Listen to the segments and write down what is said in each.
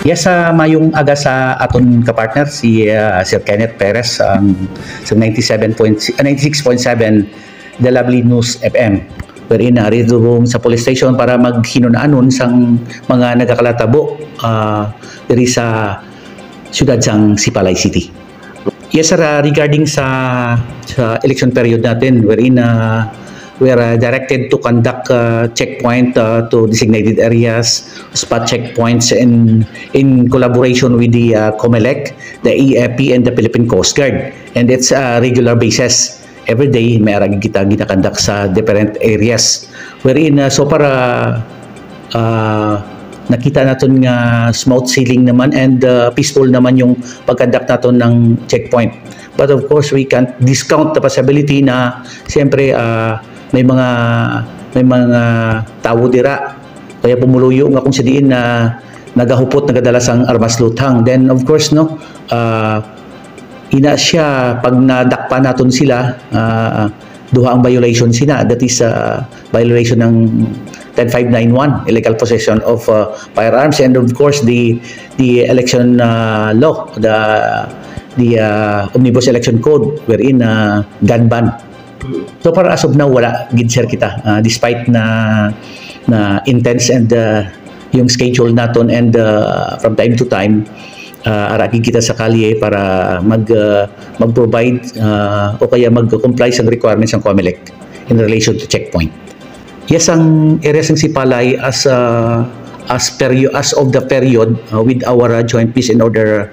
Yes, sa mayong aga sa aton kapartner si Sir Kenneth Perez sa 96.7 The Lovely News FM, wherein narito sa police station para maghinunaanon sang mga nagakalatabo diri sa siyudad sang Sipalay City. Yes sir, regarding sa election period natin, wherein we are directed to conduct checkpoint to designated areas, spot checkpoints in collaboration with the COMELEC, the EFP, and the Philippine Coast Guard. And it's a regular basis. Every day, may aragi kita ginakandak sa different areas. Wherein, so para nakita natin nga smooth sailing naman and peaceful naman yung pagkandak natin ng checkpoint. But of course, we can't discount the possibility na siyempre may mga tao dira kaya pumuluyo nga kung sidiin na nagahupot nagadalas ang armas luthang. Then of course ina siya pag nadakpa naton sila duha ang violation sina, that is violation ng 10591 illegal possession of firearms, and of course the election law, the Omnibus Election Code, wherein gun ban. So para as of now wala gid sir kita despite na intense and yung schedule naton, and from time to time araki kita sa kalye para mag-provide o kaya mag-comply sa requirements ng COMELEC in relation to checkpoint. Yes, ang areas ng Sipalay as of the period with our joint peace and order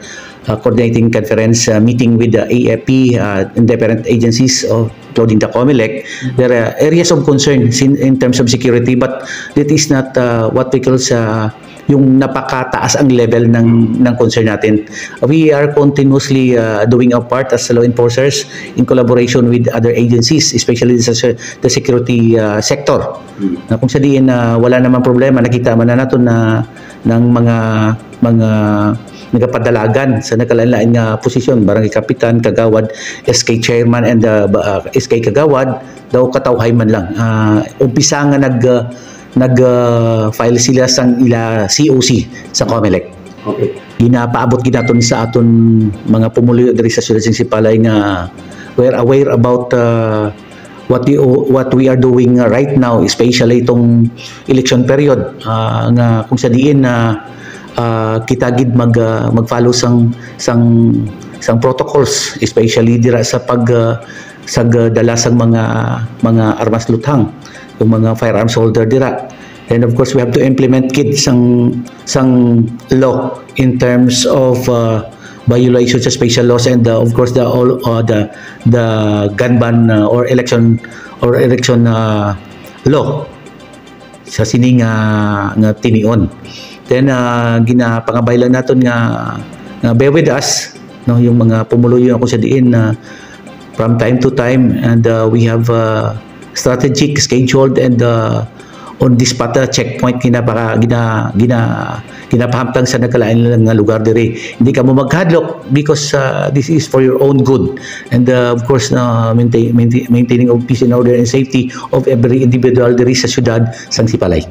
coordinating conference meeting with the AFP and different agencies including the COMELEC, there are areas of concern in terms of security, but that is not what we call yung napakataas ang level ng concern natin. We are continuously doing our part as law enforcers in collaboration with other agencies, especially the security sector. Na kung sadiin wala namang problema, nakita man na natin na ng mga nagapadalagan sa nagkalain nga posisyon, barangay kapitan, kagawad, SK chairman, and SK kagawad daw katawhay man lang. Umpisa nga nag-file sila sang ila COC sa COMELEC. Okay. Ginapaabot ginaton sa aton mga pumuluyo diri sa siyudad ng Sipalay nga we're aware about what we are doing right now, especially itong election period nga kung sa diin na kita gid mag-follow sang protocols, especially dira sa sagdala sang mga armas luthang, yung mga firearms holder dira. And of course we have to implement kid sang law in terms of violations of special laws, and of course the gun ban or election law sa sini nga tinion. Then ginapangabaylan naton nga bear with us, no, yung mga pumuluyo ako sa diin from time to time, and we have strategic scheduled and on this spot checkpoint ginapahamtang sa nagkalain lang nga lugar diri. Hindi ka mo maghadlok because this is for your own good, and of course maintaining of peace and order and safety of every individual diri sa siyudad sang Sipalay.